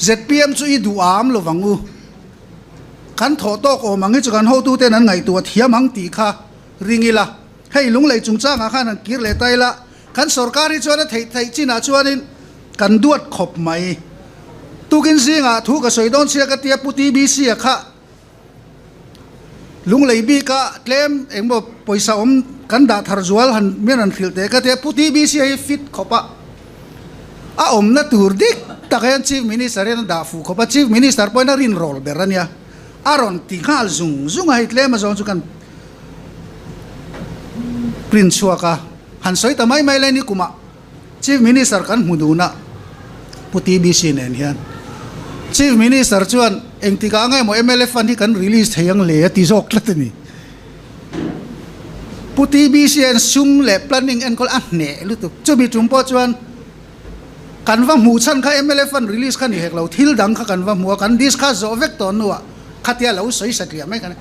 ZPM ช่วยดูอามเราฟังอูขันโถโตกโอมังให้จุกันโฮตูเต้นั้นไงตัวเทียมังตีค่ะริงิละให้ลุงเลยจุงจ้างอาคารนังกิรเลยไตละขันสรการที่ชวนนั้นไทยจีน่าชวนนี้กันดวดขบไหมตุกินซิงอ่ะถูกกับสวยโดนเสียกับเตียปุตีบีเสียค่ะลุงเลยบีกะเคลมเอ็งบอกปอยสาวกันดาทาร์จวลหันเมียนันฟิลเตกับเตียปุตีบีเสียให้ฟิตขบะน่ะตูร์ดิกตะกันชีฟมินิสเตอร์นั้นดาฟูขบะชีฟมินิสเตอร์พอยน่ารินโรลเบรันยาอารอนติงาลซุงให้เคลมมาส่งจุกันปรินชัวกะหันสวยแต่ไม่เลยนี่กุมะชีฟมินิสเตอร์กันมุดูนะปุตีบีเสียเนี่ย Chief Minister ชวนเองที่กางไงโม MLF ฟันที่กัน release ให้ยังเลี้ยติจอกละตัวนี้พุทธิบีเซียนซุ่มเล่ planning เอ็นก็อันเน่ลุตุจะมีจุ่มปอชวนกันว่าหมู่ชั้นข้า MLF ฟัน release กันนี่เหรอเราทิลดังข้ากันว่าหมู่กัน discuss โอเวกตอนนัวขัดยาเราใส่สักอย่างไม่กัน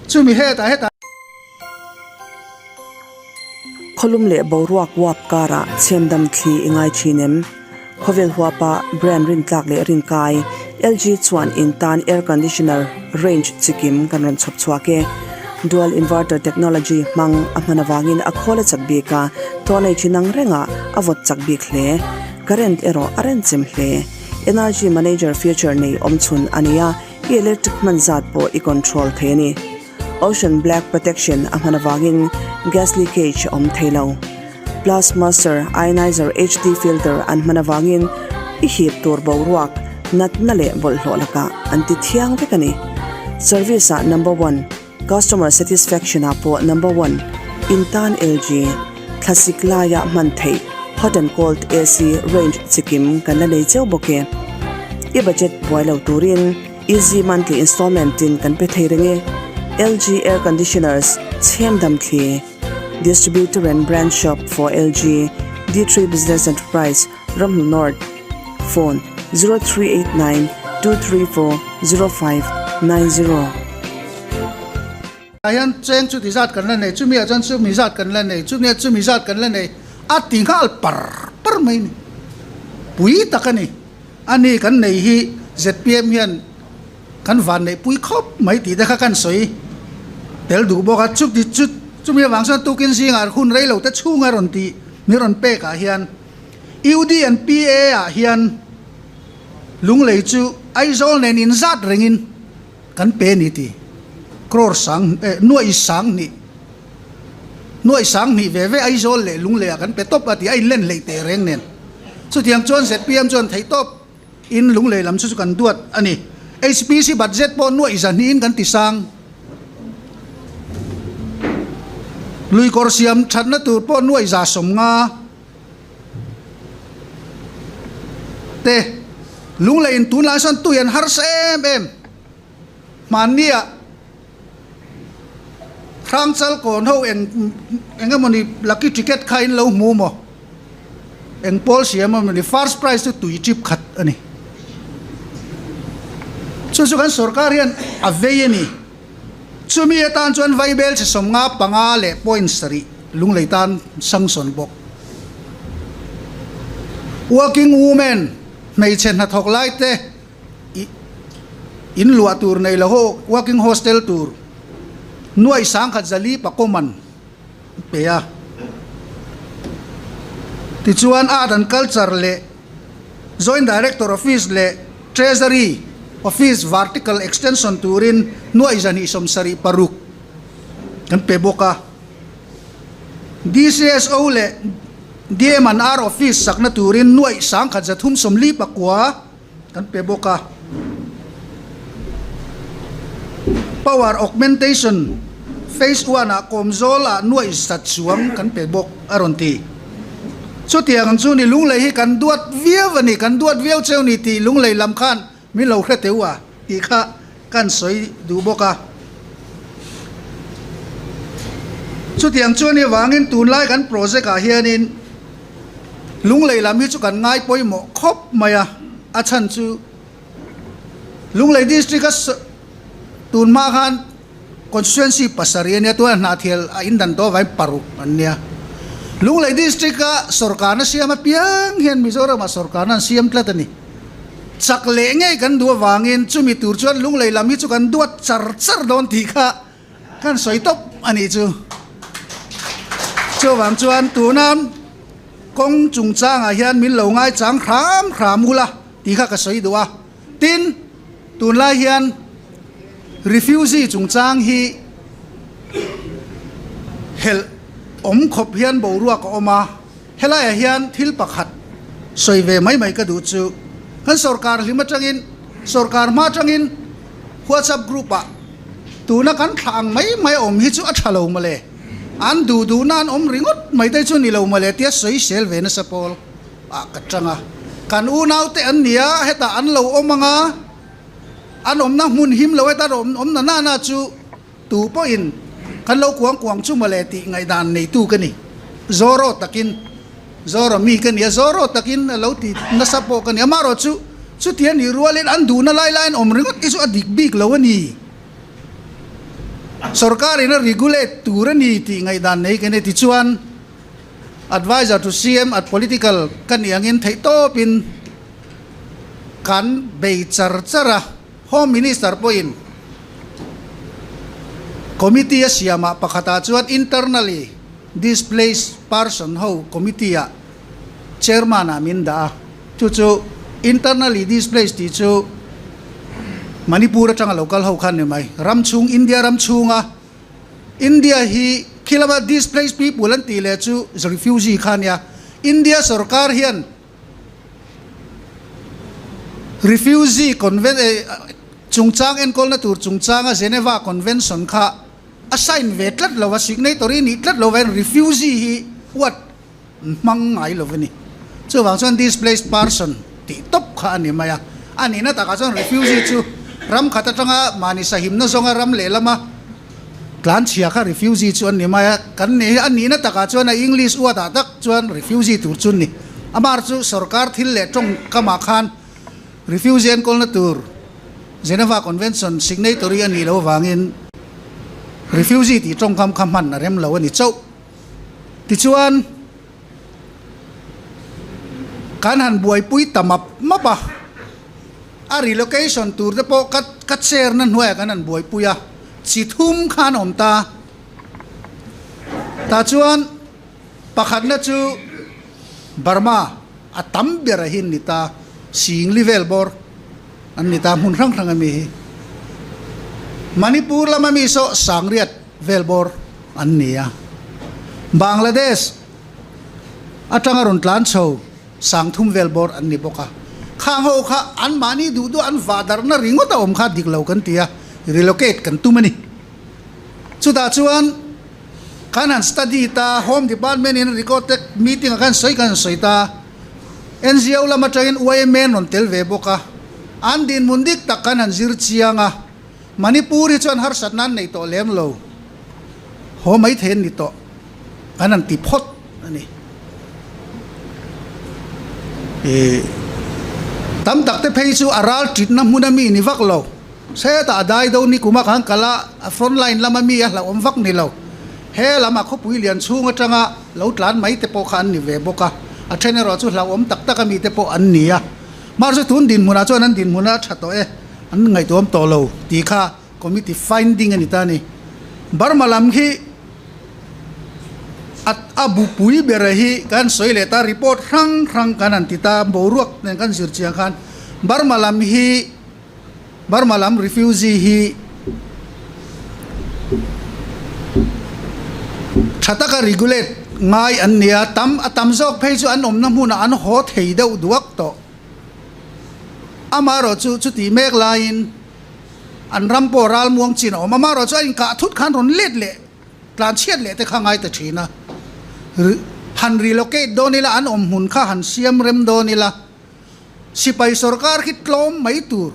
จะมีเหตุขลุ่มเล่บรวกวับการะเชียมดำทีง่ายชีนิมขวิลหัวปะแบรนด์รินจากเล่รินกาย LG ชวนอินตัน air conditioner range จิกิมกันรันชบชัวเก dual inverter technology mang amanawangin a khole chakbi ka to nei chinang renga avot chakbi khle current ero aren chem hle energy manager feature nei omchun ania electric manzat po I control theni ocean black protection amanawangin gas leakage om thailo plus master ionizer HD filter an manawangin I hip tur boruak nat nale bol holaka anti thiang bekani service number 1 customer satisfaction apo number 1 intan LG classic laya manthei hot and cold AC range chikim kanla nei cheu boke I budget boilo turin easy monthly installment tin kan pe theirenge LG air conditioners chem dam thi distributor and brand shop for LG D3 Business Enterprise Ramhl North phone 0389 234 0590 hian cheng chu ti zat kan la nei chu mi chan chu mi zat kan la nei chu ne chu mi zat kan la nei a tingal par mai ni pui takani ani kan nei hi ZPM hian kan van nei pui khop mai ti da kha kan soi tel du bo ka chu ti chu mi wang san tu kin sing ar khun rei lo ta chunga ron ti mi ron pe ka hian UD and PA a hian lung lei chu aizol nen in zat rengin kan pe ni ti crore sang nuai sang ni ve aizol le lung le kan pe top ati ai len le te reng nen chu tiang chon ZPM chon thei top in lung le lam chu kan duat ani HPC budget po nuai zan ni in kan ti sang lui kor siam that na tur po nuai za som nga te lung le in tun la san tu yan har sem em mania Rang chal kon ho eng moni lucky ticket khain lo mu mo eng pol siam moni first prize tu chip khat ani chu kan sarkar hian aveyani chumi etan chuan vaibel se somnga panga le point sari lunglei tan sangson bok working women mei chen na thok lai te in lua tur nei lo ho working hostel tur nuai sang khat zali pakoman peya ti chuan art and culture le joint director office le treasury office vertical extension turin nuai zani somsari paruk kan peboka DCSO le DMNR office sakna turin nuai sang khat zathum somli pakwa kan peboka power augmentation phase 1 a komzola nuai sat suang kan pebok aronti chu tiang chu ni lunglei hi kan duat viawani kan duat viau cheu ni ti lunglei lam khan mi lo khre tewa ti kha kan soi du boka chu tiang chu ni wangin tun lai kan project a hianin lunglei lam hi chu kan ngai poimo khop maya a chan chu lunglei district a tun ma khan constituency pasari ania tu na thiel a indan to vai paruk ania lunglei district ka sarkar na siam piang hian mizoram a sarkar na siam tlatani chakle ngai kan du wangin chumi tur chuan lunglei lam hi chu kan duat char don ti kha kan soitop ani chu wang chuan tunam kong chung chang a hian min lo ngai chang khram hula ti kha ka soi duwa tin tun lai hian refugee chung chang hi hel om khop hian bo ruak oma helai hian thil pakhat soi ve mai ka du chu kan sarkar lima changin sarkar ma changin WhatsApp group a tuna kan thang mai om hi chu a thalo male an du nan om ringot mai te chu ni lo male tia soi sel ve na sapol a ka changa kan u nau te an nia heta an lo omanga an om na mun him lo eta om na chu tu po in kan lo kuang chu male ti ngai dan nei tu kani zoro takin zoro mi kan ya zoro takin lo ti na sapo kan ya maro chu tian ni rualin an du na lai om ringot isu adik big lo ani sarkar ina regulate turani ti ngai dan nei kani ti chuan advisor to CM at political kan yangin thei to pin kan bei char chara Home Minister po in committee siama pakata chuan internally displaced person ho committee chairman amin da chu internally displaced ti chu Manipur atanga local ho khan ne mai ramchung India ramchunga India hi kilama displaced people an ti le chu refugee khan ya India sarkar hian refugee chungchang en kol na tur chungchanga Geneva convention kha assign vetlat lo signatory ni tlat lo ven refugee hi what mangai lo ni chu wang chuan displaced person ti top kha ani maya ani na ta ka chuan refugee chu ram khata tanga mani sahim na zonga ram le lama tlan chia kha refugee chuan ni maya kan ne ani na ta ka chuan English wa ta tak chuan refugee tur chun ni amar chu sarkar thil le tong kama khan refugee en kol na tur Geneva Convention signatory ani lo wangin refugee ti trong kam man na rem lo ani chau ti chuan kan han buai pui tamap mapa a relocation tur te po kat share nan hoi kan han buai puya chi thum khan om ta chuan pakhat na chu Burma atam berahin nita sing level bor an nita mun rang rang ami Manipur lama mi so sangriat velbor an niya Bangladesh atangarun tlan so sangthum velbor an ni boka khang ho kha an mani du an vadar na ringo ta om kha diklo kan tia relocate kan tumani chuda chuan kanan study ta home department in record meeting kan soi ta NGO lama tangin UIMN on tel ve boka an din mundik takan an zir chianga Manipuri chuan har satnan nei to lem lo ho mai then ni to kanan ti phot ani tam tak te phei chu aral tit na munami ni vak lo se ta dai do ni kuma khang kala front line lama mi la om vak ni lo he lama kho pui lian chunga tanga lo tlan mai te po khan ni ve boka a trainer ro chu la om tak tak mi te po an nia mar chu tun din muna chu an din muna thato an ngai tom to lo ti kha committee finding ani ta ni Burma lam hi at abu pui berahi kan soileta report rang kanan tita boruak nen kan sirchiang khan Burma lam refugee hi thataka regulate ngai an nia atam jok phei chu an om na huna an ho thei deuh duak to amaro chu ti mek lain an rampo ral muang chin om amaro chu in ka thut khan ron let le tlan chiat le te khangai ta thina han relocate do nila an om hun kha han siam rem do nila sipai sarkar ki tlom mai tur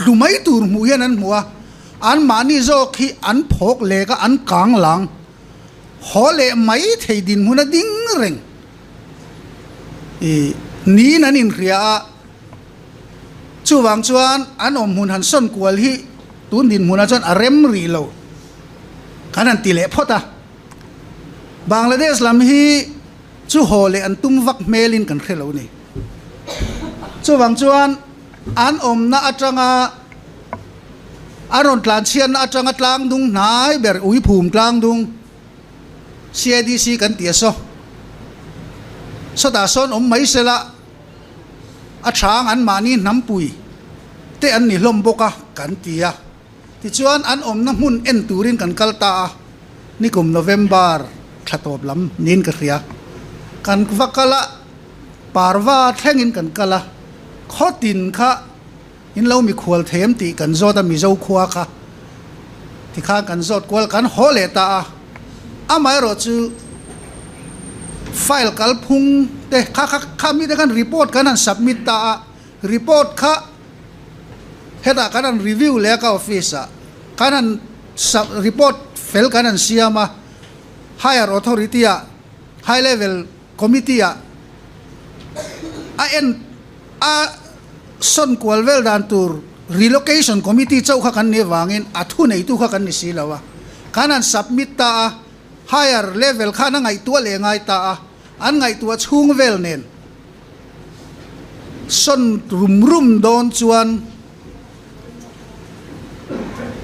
lumai tur mu yan an muwa an mani jok hi an phok le ka an kang lang hole mai thei din huna ding reng ni nanin ria chuwang chuan an om hun han son kwal hi tun din huna chuan arem ri lo kanan tile phota Bangladesh lam hi chu hole an tum vak melin kan khelo ni chuwang chuan an om na atanga aron tlan chian na atanga tlang dung nai ber ui phum tlang dung CIDC kan tia so ta son om mai sela a thang an mani nampui te an ni hlom boka kan tia ti chuan an om na mun en turin kan kalta ni kum November thatop lam nin ka ria kan vakala parwa thengin kan kala khotin kha in lo mi khwal them ti kan zota mi zo khwa kha ti kha kan zot kwal kan hole ta amai ro chu file kal phung te kha mi de kan report kan an submit ta report kha heta kan an review le ka office kan an report fail kan an siama higher authority high level committee son kwalvel dan tur relocation committee chau kha kan ne wangin athu nei tu kha kan ni silawa kanan submit ta higher level khana ngai tu le ngai ta an ngai tu chung vel nen son rum don chuan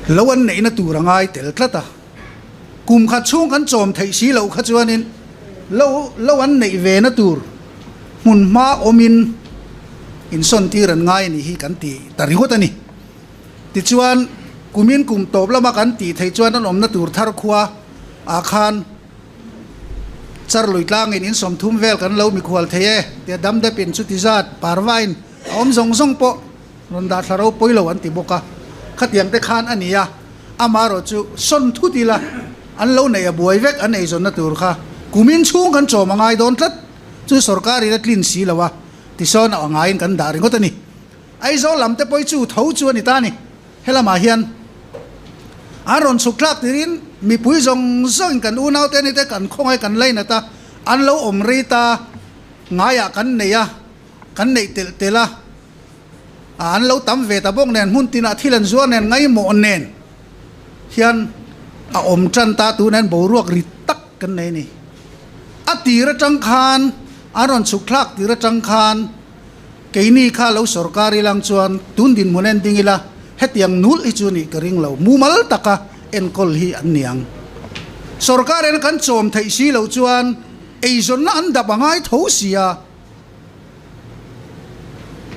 lo an nei na tur angai tel tlata kum kha chung kan chom thei si lo kha chuanin lo an nei ve na tur mun ma omin in son ti ran ngai ni hi kan ti tari hot ani ti chuan kumin kum top lama kan ti thei chuan an om na tur thar khuwa a khan char loi tlang in som thum vel kan lo mi khwal theye te dam de pin chu ti zat parwain om zong zong po ron da tharo poilo an ti boka khatiang te khan ania amaro chu son thu ti la an lo nei a buai vek an ei zon na tur kha kumin chung kan chom angai don tlat chu sarkari la clean si lawa ti son a angai kan da ringot ani ai zo lam te poi chu thau chu ani ta ni hela ma hian aron suklak tirin mi pui zong zong kan unau te ni te kan khongai kan leina ta an lo om ri ta ngaya kan neya kan nei tel tela an lo tam ve ta bong nen hun tina thilan zuan nen ngai mo nen hian a om chan ta tu nen bo ruak ri tak kan nei ni a tira chang khan aron suklak tira chang khan keini kha lo sarkari lang chuan tun din munen dingila hetiang nul ichuni kering lo mumal taka enkol hi aniang sarkar en kan chom thei si lo chuan eizon na an da bangai tho sia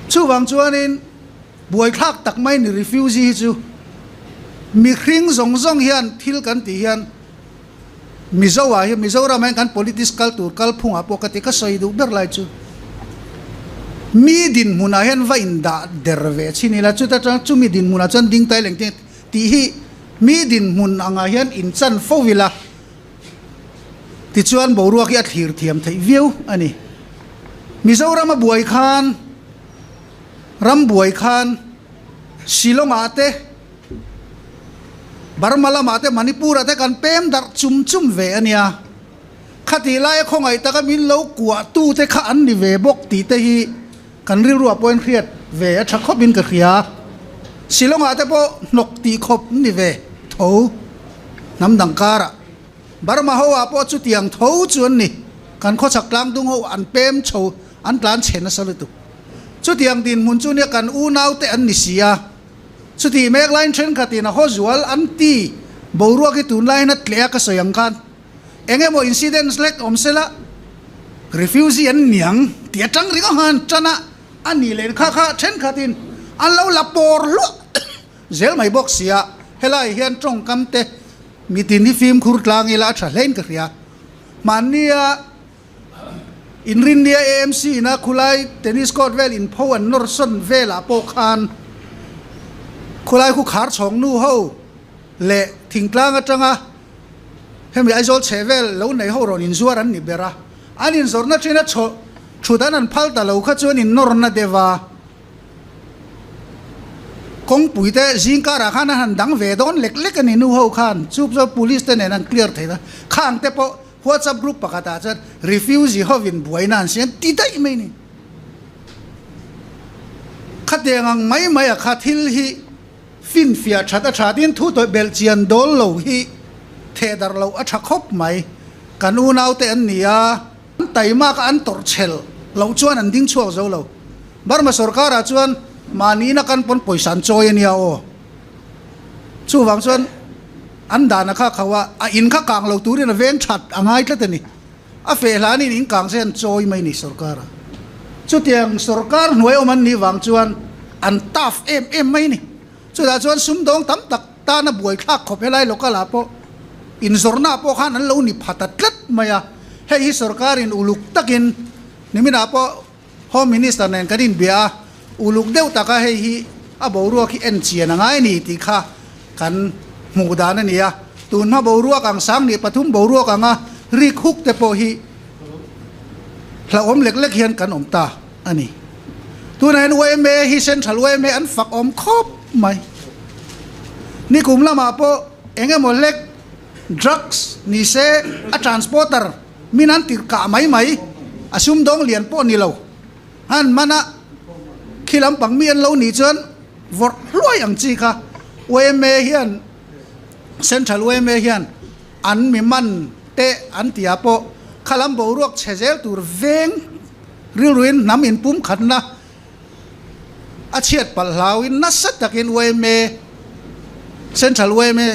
chuwang chuanin buai thak tak mai ni refugee chu mi khring zong zong hian thil kan ti hian mizowa hi mizora man kan political tur kal phunga pokati ka soi du ber lai chu mi din muna hen va inda derve chini la chuta chu mi din muna chan ding tai leng ti hi mi din mun anga hian in chan fowila ti chuan boruwa ki athir thiam thei view ani mizoram buai khan ram buai khan shilong ate barmala mate manipur ate kan pem dar chum chum ve ania khati lai khongai taka min lo kwa tu te kha an ni ve bok ti te hi kan ri ruwa point khiat ve a thak khop in ka khia silong ate po nok ti khop ni ve tho nam dang kara barma ho a po chu tiang tho chuan ni kan kho chak tlang dung ho an pem chho an tlan chen na salutu chu tiang din mun chu ne kan u nau te an ni sia chu ti mek line chen khatina ho zual an ti boruwa ki tun line at tlea ka soyang kan enge mo incidents lek omsela refugee an niang tia tang ri ka han chana ani len kha kha chen khatin an lo la por lo zel mai box sia helai hian trong kam te mitin ni film khur tlang ila tha len ka ria mania in rindia AMC na khulai tennis court vel in phowan norson vela po khan khulai khu khar chong nu ho le thingtlang atanga hemi aizol chevel lo nei ho ron in zuar an ni bera anin zorna china cho chudan an phalta lo kha chuan in norna dewa kong puite jingkara khana han dang ve don lek lek ani nu ho khan chup zo police te nen an clear theina khang te po WhatsApp group pakata chat refugee hovin buainan sian ti dai mai ni khatengang mai a khathil hi fin fia thata thatin thu to belgian dol lo hi thedar lo a thakhop mai kanu nau te an nia taima ka an tor chel lo chuan an ding chuak zo lo barma sarkar a chuan mani na kan pon poisan choi ania o chu wang chuan an dana kha khawa a in kha kang lo turin a veng that angai tlatani a fe hlani in kang sen choi mai ni sarkar chu tiang sarkar nuai oman ni wang chuan an taf em mai ni chu da chuan sum dong tam tak ta na buai thak khop helai lokala po in zorna po khan an lo ni phatat tlat maya hei sarkar in uluk takin nimina po home minister nen kadin bia uluk deu taka hei hi a boruwa ki en chian angai ni ti kha kan mudana niya tun ma boruwa kang sang ni pathum boruwa kanga ri khuk te po hi hla om lek lek hian kan om ta ani tun hen we me hi central we me an fak om khop mai ni kum lama po enge mo lek drugs ni se a transporter minan tir ka mai asum dong lian po ni lo han mana khilam pang mi an lo ni chuan vor hloi ang chi kha we me hian central we me hian an mi man te an tia po khalam bo ruak chezel tur veng rilruin nam in pum khatna a chiat pal hlawin na sat takin we me Central Way me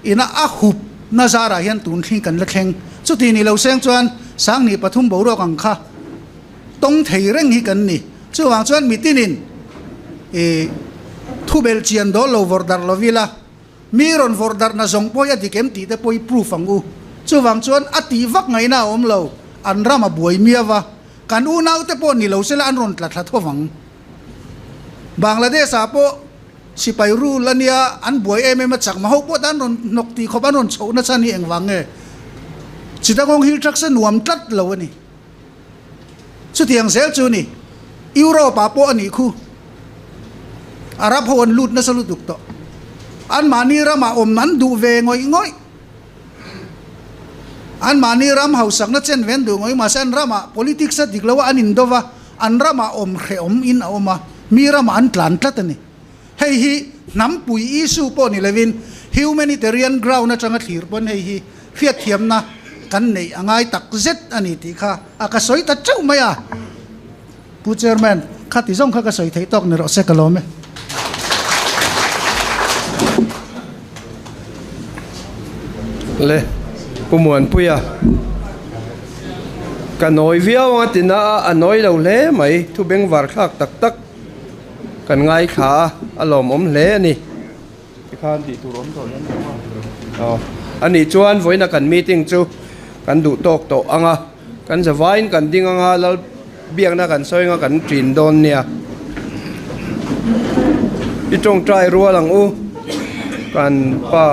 ina a hup na zara hian tun thing kan la thleng chu ti ni lo seng chuan sang ni pathum bo ro kang kha tong thei reng hi kan ni chu wang chuan mitinin thu bel chian do lo vordar lovila miron vordar na zong poya dikem ti te poi proof angu chu wang chuan ati vak ngai na om lo an rama buai miawa kan u nau te po ni lo sela an ron tla thla thowang Bangladesh apo sipai ru lania an buai em chak ma ho po dan ron nok ti khoban ron chho na chani engwange chitagong hil trak sa nuam tlat lo ani chu tiang sel chu ni Europe apo ani khu Arab hon lut na salut duk to an mani rama om nan du ve ngoi ngoi an mani ram hausak na chen ven du ngoi ma san rama politics sa diklawa an indova an rama om khe om in oma mi rama an tlan tlat ani hei hi nam pui isu po ni levin humanitarian ground na changa thir pon hei hi fiat thiam na kan nei angai tak zet ani ti kha aka soi ta chau maya pu chairman khati zong kha ka soi thei tok ni ro se kalome le pumuan puya kanoi viaw atina anoi lo le mai thu beng war khak tak tak kan ngai kha alom om le ni khan ti tu rom to nan ani chuan voina kan meeting chu kan du tok to anga kan zawain kan ding anga lal biang na kan soinga kan trin don nia i tong trai rualang u kan pa